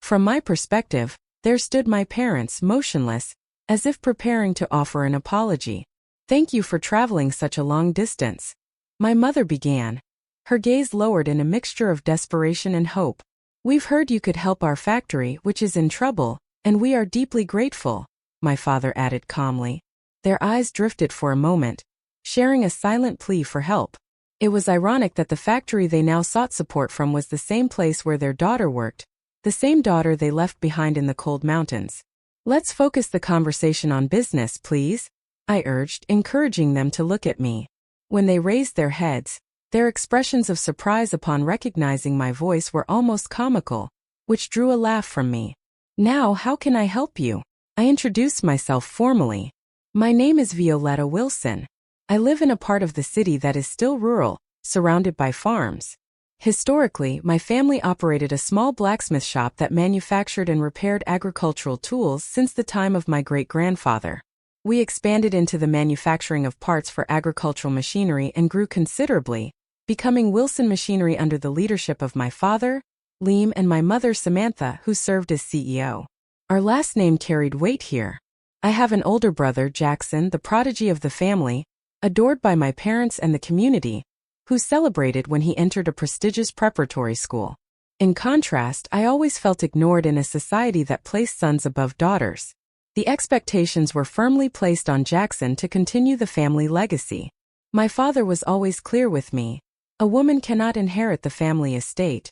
From my perspective, there stood my parents motionless, as if preparing to offer an apology. "Thank you for traveling such a long distance," my mother began, her gaze lowered in a mixture of desperation and hope. "We've heard you could help our factory, which is in trouble, and we are deeply grateful," my father added calmly. Their eyes drifted for a moment, sharing a silent plea for help. It was ironic that the factory they now sought support from was the same place where their daughter worked, the same daughter they left behind in the cold mountains. "Let's focus the conversation on business, please," I urged, encouraging them to look at me. When they raised their heads, their expressions of surprise upon recognizing my voice were almost comical, which drew a laugh from me. "Now, how can I help you?" I introduced myself formally. "My name is Violetta Wilson. I live in a part of the city that is still rural, surrounded by farms. Historically, my family operated a small blacksmith shop that manufactured and repaired agricultural tools since the time of my great-grandfather. We expanded into the manufacturing of parts for agricultural machinery and grew considerably, becoming Wilson Machinery under the leadership of my father, Liam, and my mother, Samantha, who served as CEO. Our last name carried weight here. I have an older brother, Jackson, the prodigy of the family, adored by my parents and the community, who celebrated when he entered a prestigious preparatory school. In contrast, I always felt ignored in a society that placed sons above daughters. The expectations were firmly placed on Jackson to continue the family legacy. My father was always clear with me. "A woman cannot inherit the family estate,"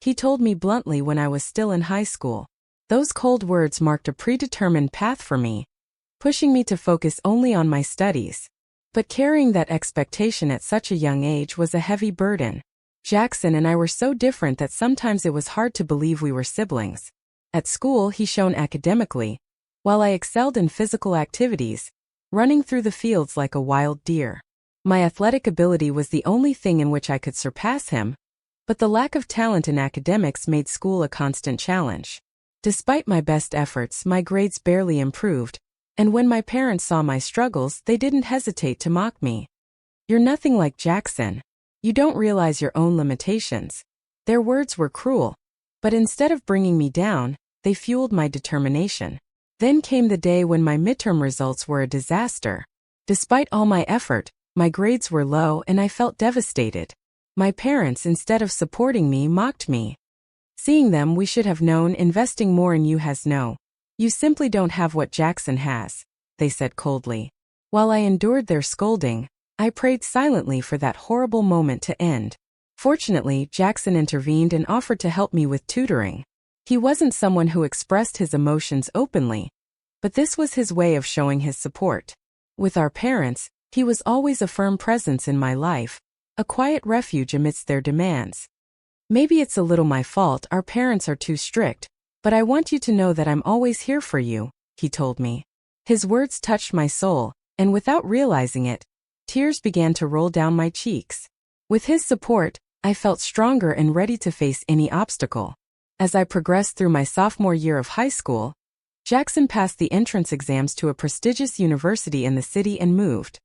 he told me bluntly when I was still in high school. Those cold words marked a predetermined path for me, pushing me to focus only on my studies. But carrying that expectation at such a young age was a heavy burden. Jackson and I were so different that sometimes it was hard to believe we were siblings. At school, he shone academically, while I excelled in physical activities, running through the fields like a wild deer. My athletic ability was the only thing in which I could surpass him, but the lack of talent in academics made school a constant challenge. Despite my best efforts, my grades barely improved, and when my parents saw my struggles, they didn't hesitate to mock me. "You're nothing like Jackson. You don't realize your own limitations." Their words were cruel, but instead of bringing me down, they fueled my determination. Then came the day when my midterm results were a disaster. Despite all my effort, my grades were low and I felt devastated. My parents, instead of supporting me, mocked me. "Seeing them, we should have known investing more in you has no. You simply don't have what Jackson has," they said coldly. While I endured their scolding, I prayed silently for that horrible moment to end. Fortunately, Jackson intervened and offered to help me with tutoring. He wasn't someone who expressed his emotions openly, but this was his way of showing his support. With our parents, he was always a firm presence in my life, a quiet refuge amidst their demands. "Maybe it's a little my fault, our parents are too strict, but I want you to know that I'm always here for you," he told me. His words touched my soul, and without realizing it, tears began to roll down my cheeks. With his support, I felt stronger and ready to face any obstacle. As I progressed through my sophomore year of high school, Jackson passed the entrance exams to a prestigious university in the city and moved.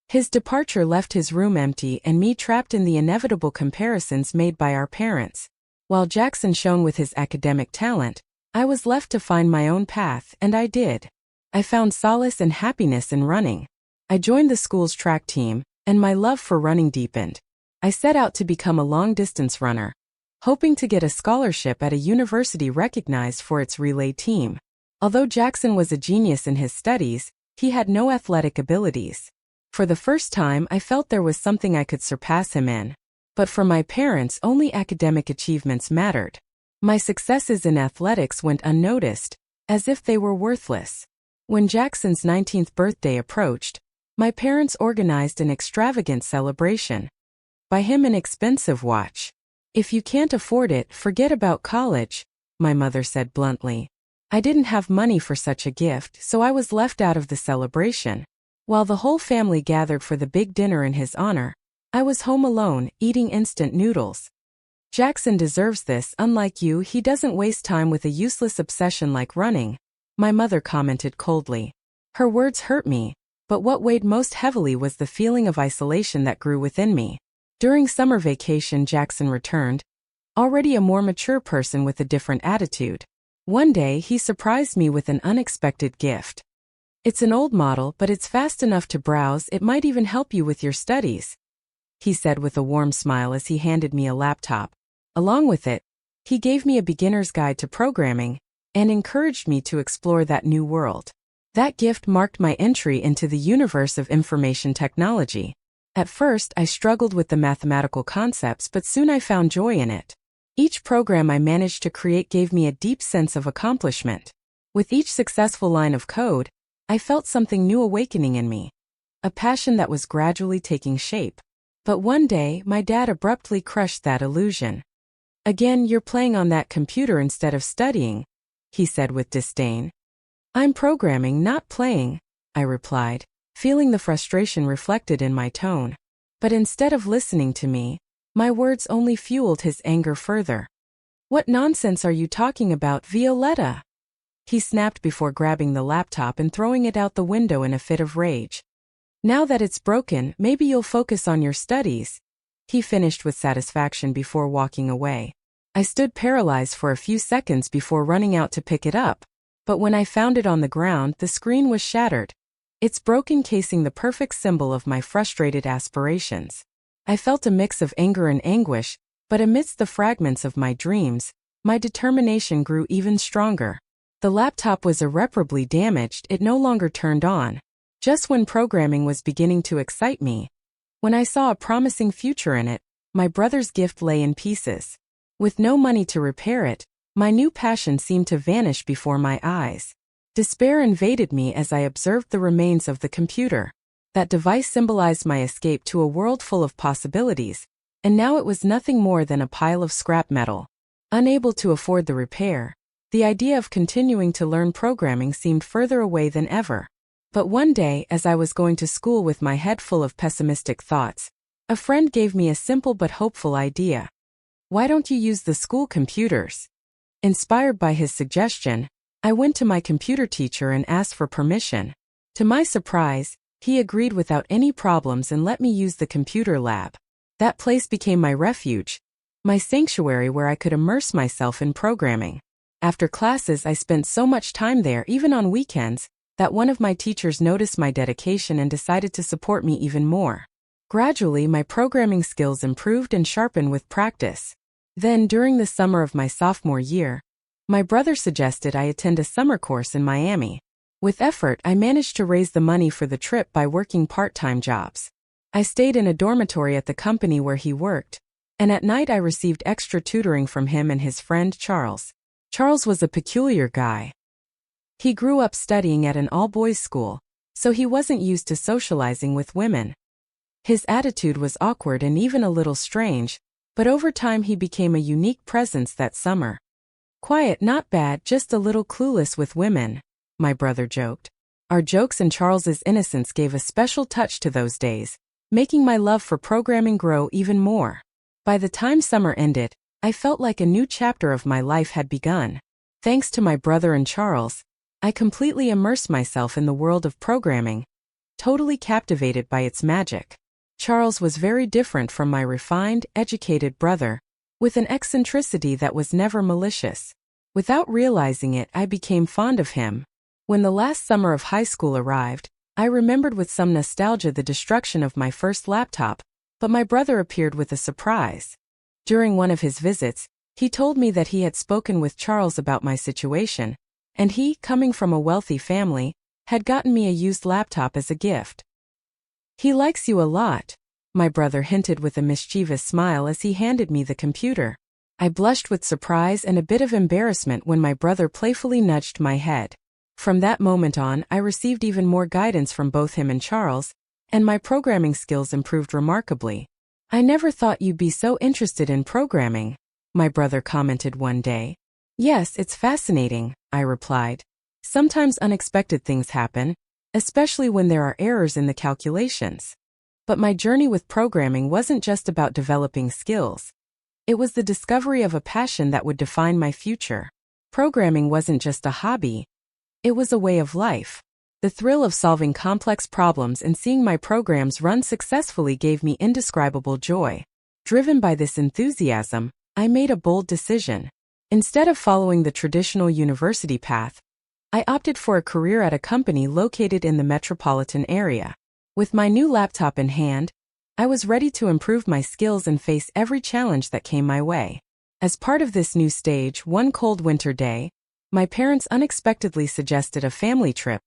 His departure left his room empty and me trapped in the inevitable comparisons made by our parents. While Jackson shone with his academic talent, I was left to find my own path, and I did. I found solace and happiness in running. I joined the school's track team, and my love for running deepened. I set out to become a long-distance runner, hoping to get a scholarship at a university recognized for its relay team. Although Jackson was a genius in his studies, he had no athletic abilities. For the first time, I felt there was something I could surpass him in. But for my parents, only academic achievements mattered. My successes in athletics went unnoticed, as if they were worthless. When Jackson's 19th birthday approached, my parents organized an extravagant celebration. Buy him an expensive watch. "If you can't afford it, forget about college," my mother said bluntly. I didn't have money for such a gift, so I was left out of the celebration. While the whole family gathered for the big dinner in his honor, I was home alone, eating instant noodles. "Jackson deserves this. Unlike you, he doesn't waste time with a useless obsession like running," my mother commented coldly. Her words hurt me, but what weighed most heavily was the feeling of isolation that grew within me. During summer vacation, Jackson returned, already a more mature person with a different attitude. One day, he surprised me with an unexpected gift. "It's an old model, but it's fast enough to browse. It might even help you with your studies," he said with a warm smile as he handed me a laptop. Along with it, he gave me a beginner's guide to programming and encouraged me to explore that new world. That gift marked my entry into the universe of information technology. At first, I struggled with the mathematical concepts, but soon I found joy in it. Each program I managed to create gave me a deep sense of accomplishment. With each successful line of code, I felt something new awakening in me, a passion that was gradually taking shape. But one day, my dad abruptly crushed that illusion. "Again, you're playing on that computer instead of studying," he said with disdain. "I'm programming, not playing," I replied, feeling the frustration reflected in my tone. But instead of listening to me, my words only fueled his anger further. "What nonsense are you talking about, Violetta?" he snapped before grabbing the laptop and throwing it out the window in a fit of rage. "Now that it's broken, maybe you'll focus on your studies," he finished with satisfaction before walking away. I stood paralyzed for a few seconds before running out to pick it up, but when I found it on the ground, the screen was shattered, its broken casing the perfect symbol of my frustrated aspirations. I felt a mix of anger and anguish, but amidst the fragments of my dreams, my determination grew even stronger. The laptop was irreparably damaged. It no longer turned on, just when programming was beginning to excite me. When I saw a promising future in it, my brother's gift lay in pieces. With no money to repair it, my new passion seemed to vanish before my eyes. Despair invaded me as I observed the remains of the computer. That device symbolized my escape to a world full of possibilities, and now it was nothing more than a pile of scrap metal. Unable to afford the repair, the idea of continuing to learn programming seemed further away than ever. But one day, as I was going to school with my head full of pessimistic thoughts, a friend gave me a simple but hopeful idea. "Why don't you use the school computers?" Inspired by his suggestion, I went to my computer teacher and asked for permission. To my surprise, he agreed without any problems and let me use the computer lab. That place became my refuge, my sanctuary where I could immerse myself in programming. After classes, I spent so much time there, even on weekends, that one of my teachers noticed my dedication and decided to support me even more. Gradually, my programming skills improved and sharpened with practice. Then, during the summer of my sophomore year, my brother suggested I attend a summer course in Miami. With effort, I managed to raise the money for the trip by working part-time jobs. I stayed in a dormitory at the company where he worked, and at night I received extra tutoring from him and his friend Charles. Charles was a peculiar guy. He grew up studying at an all-boys school, so he wasn't used to socializing with women. His attitude was awkward and even a little strange, but over time he became a unique presence that summer. "Quiet, not bad, just a little clueless with women," my brother joked. Our jokes and Charles's innocence gave a special touch to those days, making my love for programming grow even more. By the time summer ended, I felt like a new chapter of my life had begun. Thanks to my brother and Charles, I completely immersed myself in the world of programming, totally captivated by its magic. Charles was very different from my refined, educated brother, with an eccentricity that was never malicious. Without realizing it, I became fond of him. When the last summer of high school arrived, I remembered with some nostalgia the destruction of my first laptop, but my brother appeared with a surprise. During one of his visits, he told me that he had spoken with Charles about my situation, and he, coming from a wealthy family, had gotten me a used laptop as a gift. "He likes you a lot," my brother hinted with a mischievous smile as he handed me the computer. I blushed with surprise and a bit of embarrassment when my brother playfully nudged my head. From that moment on, I received even more guidance from both him and Charles, and my programming skills improved remarkably. "I never thought you'd be so interested in programming," my brother commented one day. "Yes, it's fascinating," I replied. "Sometimes unexpected things happen, especially when there are errors in the calculations." But my journey with programming wasn't just about developing skills. It was the discovery of a passion that would define my future. Programming wasn't just a hobby. It was a way of life. The thrill of solving complex problems and seeing my programs run successfully gave me indescribable joy. Driven by this enthusiasm, I made a bold decision. Instead of following the traditional university path, I opted for a career at a company located in the metropolitan area. With my new laptop in hand, I was ready to improve my skills and face every challenge that came my way. As part of this new stage, one cold winter day, my parents unexpectedly suggested a family trip,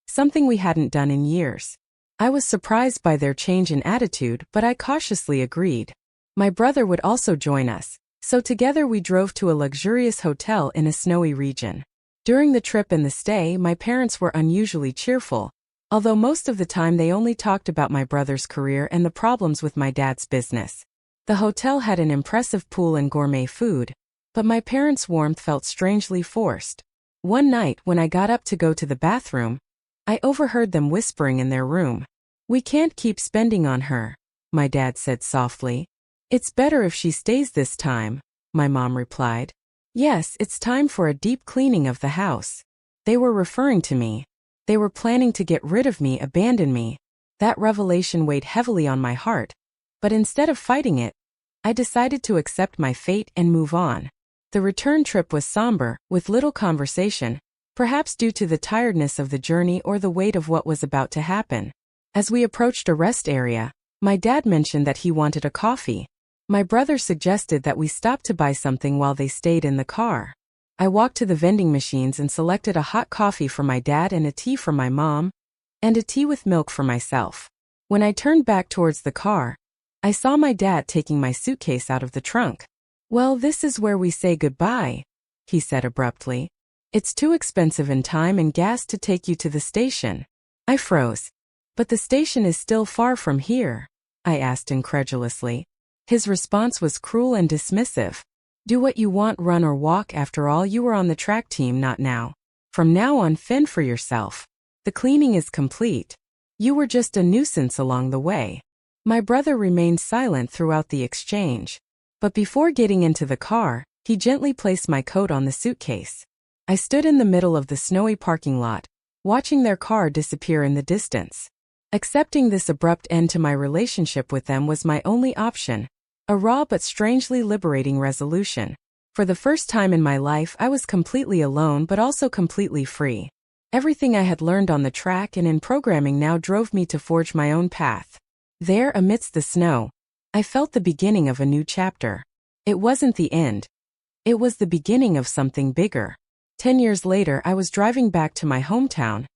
something we hadn't done in years. I was surprised by their change in attitude, but I cautiously agreed. My brother would also join us, so together we drove to a luxurious hotel in a snowy region. During the trip and the stay, my parents were unusually cheerful, although most of the time they only talked about my brother's career and the problems with my dad's business. The hotel had an impressive pool and gourmet food, but my parents' warmth felt strangely forced. One night, when I got up to go to the bathroom, I overheard them whispering in their room. "We can't keep spending on her," my dad said softly. "It's better if she stays this time," my mom replied. "Yes, it's time for a deep cleaning of the house." They were referring to me. They were planning to get rid of me, abandon me. That revelation weighed heavily on my heart, but instead of fighting it, I decided to accept my fate and move on. The return trip was somber, with little conversation, perhaps due to the tiredness of the journey or the weight of what was about to happen. As we approached a rest area, my dad mentioned that he wanted a coffee. My brother suggested that we stop to buy something while they stayed in the car. I walked to the vending machines and selected a hot coffee for my dad and a tea for my mom, and a tea with milk for myself. When I turned back towards the car, I saw my dad taking my suitcase out of the trunk. "Well, this is where we say goodbye," he said abruptly. "It's too expensive in time and gas to take you to the station." I froze. "But the station is still far from here," I asked incredulously. His response was cruel and dismissive. "Do what you want, run or walk. After all, you were on the track team, not now. From now on, fend for yourself. The cleaning is complete. You were just a nuisance along the way." My brother remained silent throughout the exchange. But before getting into the car, he gently placed my coat on the suitcase. I stood in the middle of the snowy parking lot, watching their car disappear in the distance. Accepting this abrupt end to my relationship with them was my only option, a raw but strangely liberating resolution. For the first time in my life, I was completely alone but also completely free. Everything I had learned on the track and in programming now drove me to forge my own path. There, amidst the snow, I felt the beginning of a new chapter. It wasn't the end. It was the beginning of something bigger. 10 years later, I was driving back to my hometown,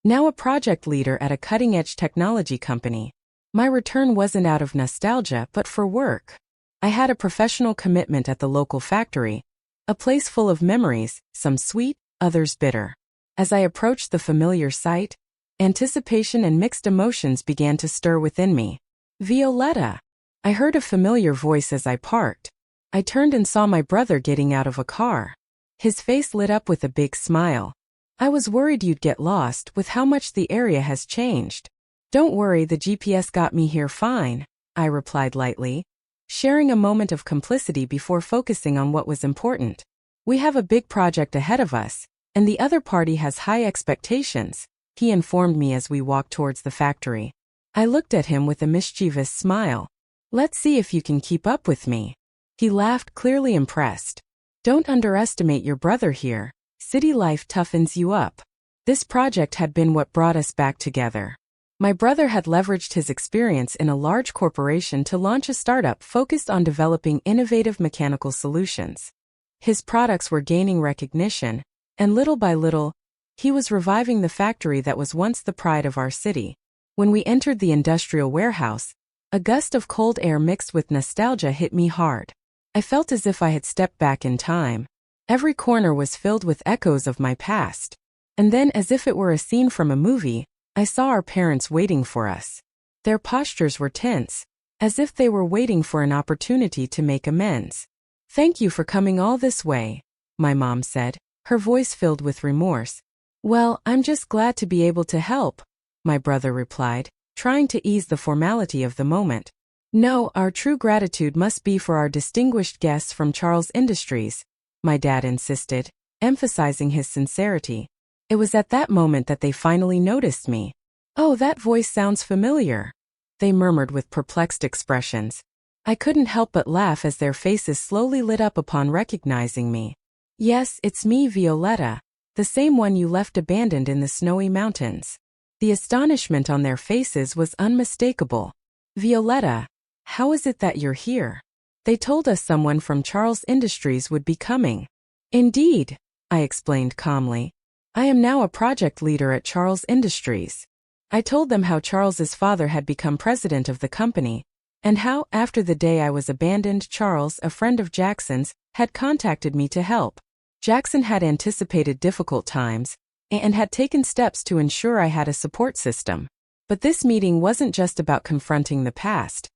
now a project leader at a cutting-edge technology company. My return wasn't out of nostalgia but for work. I had a professional commitment at the local factory, a place full of memories, some sweet, others bitter. As I approached the familiar site, anticipation and mixed emotions began to stir within me. "Violetta!" I heard a familiar voice as I parked. I turned and saw my brother getting out of a car. His face lit up with a big smile. "I was worried you'd get lost with how much the area has changed." "Don't worry, the GPS got me here fine," I replied lightly, sharing a moment of complicity before focusing on what was important. "We have a big project ahead of us, and the other party has high expectations," he informed me as we walked towards the factory. I looked at him with a mischievous smile. "Let's see if you can keep up with me." He laughed, clearly impressed. "Don't underestimate your brother here. City life toughens you up." This project had been what brought us back together. My brother had leveraged his experience in a large corporation to launch a startup focused on developing innovative mechanical solutions. His products were gaining recognition, and little by little, he was reviving the factory that was once the pride of our city. When we entered the industrial warehouse, a gust of cold air mixed with nostalgia hit me hard. I felt as if I had stepped back in time. Every corner was filled with echoes of my past. And then, as if it were a scene from a movie, I saw our parents waiting for us. Their postures were tense, as if they were waiting for an opportunity to make amends. "Thank you for coming all this way," my mom said, her voice filled with remorse. "Well, I'm just glad to be able to help," my brother replied, trying to ease the formality of the moment. "No, our true gratitude must be for our distinguished guests from Charles Industries," my dad insisted, emphasizing his sincerity. It was at that moment that they finally noticed me. "Oh, that voice sounds familiar," they murmured with perplexed expressions. I couldn't help but laugh as their faces slowly lit up upon recognizing me. Yes, it's me, Violetta, the same one you left abandoned in the snowy mountains. The astonishment on their faces was unmistakable. Violetta, how is it that you're here? They told us someone from Charles Industries would be coming. Indeed, I explained calmly. I am now a project leader at Charles Industries. I told them how Charles's father had become president of the company, and how, after the day I was abandoned, Charles, a friend of Jackson's, had contacted me to help. Jackson had anticipated difficult times and had taken steps to ensure I had a support system. But this meeting wasn't just about confronting the past.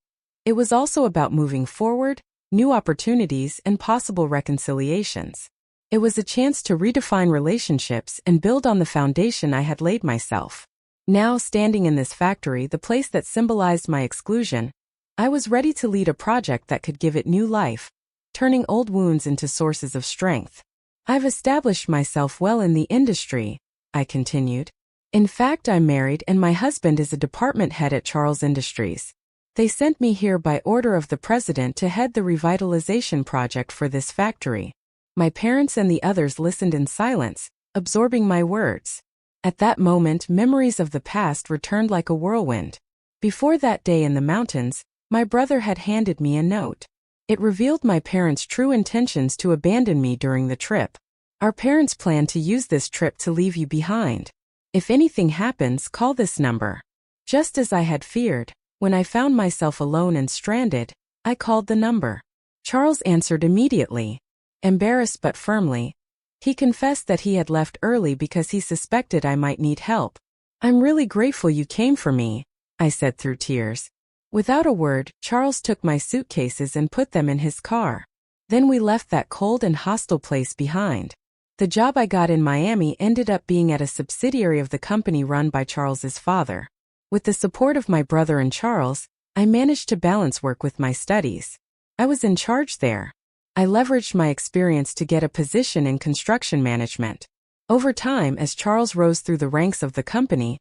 It was also about moving forward, new opportunities, and possible reconciliations. It was a chance to redefine relationships and build on the foundation I had laid myself. Now, standing in this factory, the place that symbolized my exclusion, I was ready to lead a project that could give it new life, turning old wounds into sources of strength. I've established myself well in the industry, I continued. In fact, I'm married and my husband is a department head at Charles Industries. They sent me here by order of the president to head the revitalization project for this factory. My parents and the others listened in silence, absorbing my words. At that moment, memories of the past returned like a whirlwind. Before that day in the mountains, my brother had handed me a note. It revealed my parents' true intentions to abandon me during the trip. Our parents plan to use this trip to leave you behind. If anything happens, call this number. Just as I had feared, when I found myself alone and stranded, I called the number. Charles answered immediately. Embarrassed but firmly, he confessed that he had left early because he suspected I might need help. I'm really grateful you came for me, I said through tears. Without a word, Charles took my suitcases and put them in his car. Then we left that cold and hostile place behind. The job I got in Miami ended up being at a subsidiary of the company run by Charles's father. With the support of my brother and Charles, I managed to balance work with my studies. I was in charge there. I leveraged my experience to get a position in construction management. Over time, as Charles rose through the ranks of the company,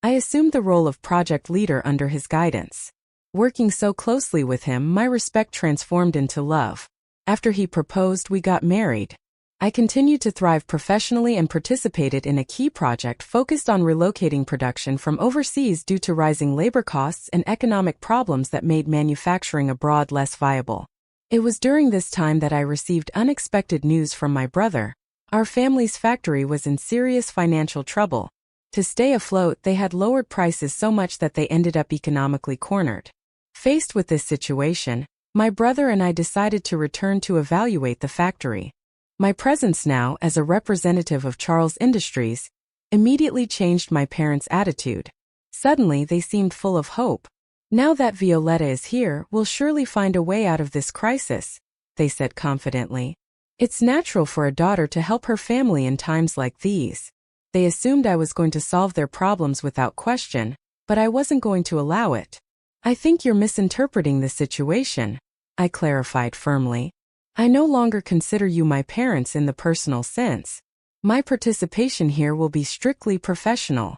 I assumed the role of project leader under his guidance. Working so closely with him, my respect transformed into love. After he proposed, we got married. I continued to thrive professionally and participated in a key project focused on relocating production from overseas due to rising labor costs and economic problems that made manufacturing abroad less viable. It was during this time that I received unexpected news from my brother. Our family's factory was in serious financial trouble. To stay afloat, they had lowered prices so much that they ended up economically cornered. Faced with this situation, my brother and I decided to return to evaluate the factory. My presence now, as a representative of Charles Industries, immediately changed my parents' attitude. Suddenly, they seemed full of hope. Now that Violetta is here, we'll surely find a way out of this crisis, they said confidently. It's natural for a daughter to help her family in times like these. They assumed I was going to solve their problems without question, but I wasn't going to allow it. I think you're misinterpreting the situation, I clarified firmly. I no longer consider you my parents in the personal sense. My participation here will be strictly professional.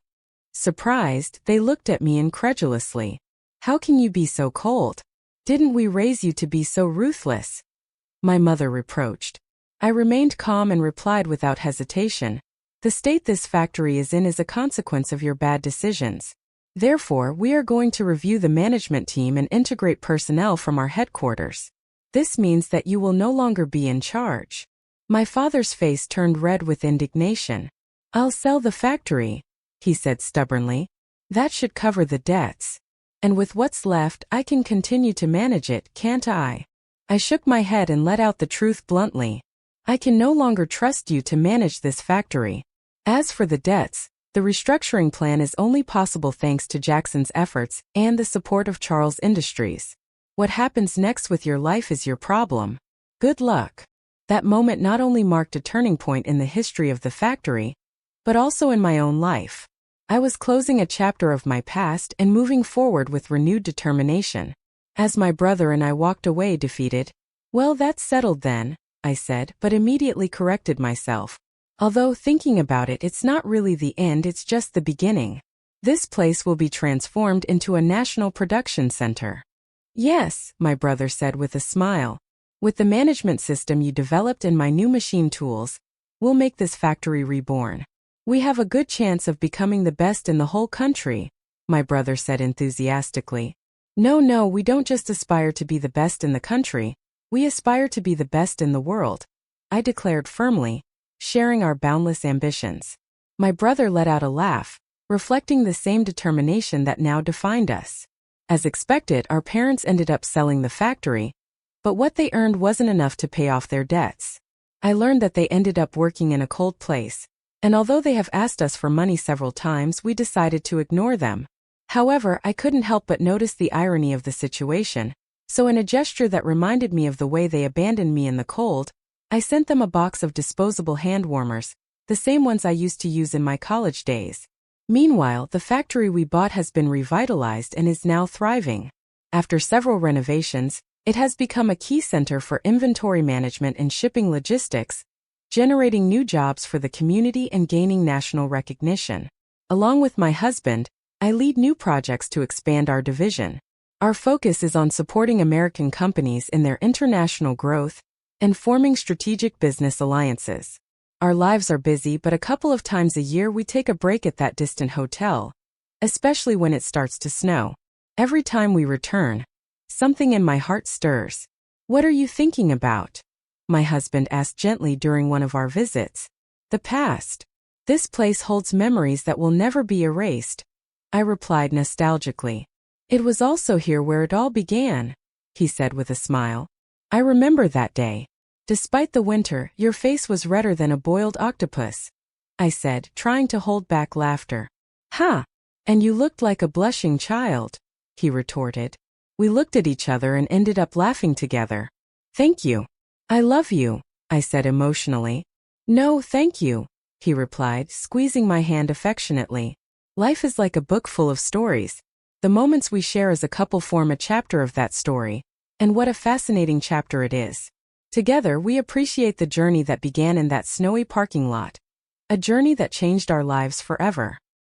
Surprised, they looked at me incredulously. How can you be so cold? Didn't we raise you to be so ruthless? My mother reproached. I remained calm and replied without hesitation. The state this factory is in is a consequence of your bad decisions. Therefore, we are going to review the management team and integrate personnel from our headquarters. This means that you will no longer be in charge. My father's face turned red with indignation. I'll sell the factory, he said stubbornly. That should cover the debts. And with what's left, I can continue to manage it, can't I? I shook my head and let out the truth bluntly. I can no longer trust you to manage this factory. As for the debts, the restructuring plan is only possible thanks to Jackson's efforts and the support of Charles Industries. What happens next with your life is your problem. Good luck. That moment not only marked a turning point in the history of the factory, but also in my own life. I was closing a chapter of my past and moving forward with renewed determination. As my brother and I walked away defeated, well, that's settled then, I said, but immediately corrected myself. Although thinking about it, it's not really the end, it's just the beginning. This place will be transformed into a national production center. Yes, my brother said with a smile. With the management system you developed and my new machine tools, we'll make this factory reborn. We have a good chance of becoming the best in the whole country, my brother said enthusiastically. No, we don't just aspire to be the best in the country, we aspire to be the best in the world, I declared firmly, sharing our boundless ambitions. My brother let out a laugh, reflecting the same determination that now defined us. As expected, our parents ended up selling the factory, but what they earned wasn't enough to pay off their debts. I learned that they ended up working in a cold place, and although they have asked us for money several times, we decided to ignore them. However, I couldn't help but notice the irony of the situation, so in a gesture that reminded me of the way they abandoned me in the cold, I sent them a box of disposable hand warmers, the same ones I used to use in my college days. Meanwhile, the factory we bought has been revitalized and is now thriving. After several renovations, it has become a key center for inventory management and shipping logistics, generating new jobs for the community and gaining national recognition. Along with my husband, I lead new projects to expand our division. Our focus is on supporting American companies in their international growth and forming strategic business alliances. Our lives are busy, but a couple of times a year we take a break at that distant hotel, especially when it starts to snow. Every time we return, something in my heart stirs. What are you thinking about? My husband asked gently during one of our visits. The past. This place holds memories that will never be erased, I replied nostalgically. It was also here where it all began, he said with a smile. I remember that day. Despite the winter, your face was redder than a boiled octopus, I said, trying to hold back laughter. Ha! And you looked like a blushing child, he retorted. We looked at each other and ended up laughing together. Thank you. I love you, I said emotionally. No, thank you, he replied, squeezing my hand affectionately. Life is like a book full of stories. The moments we share as a couple form a chapter of that story, and what a fascinating chapter it is. Together we appreciate the journey that began in that snowy parking lot. A journey that changed our lives forever.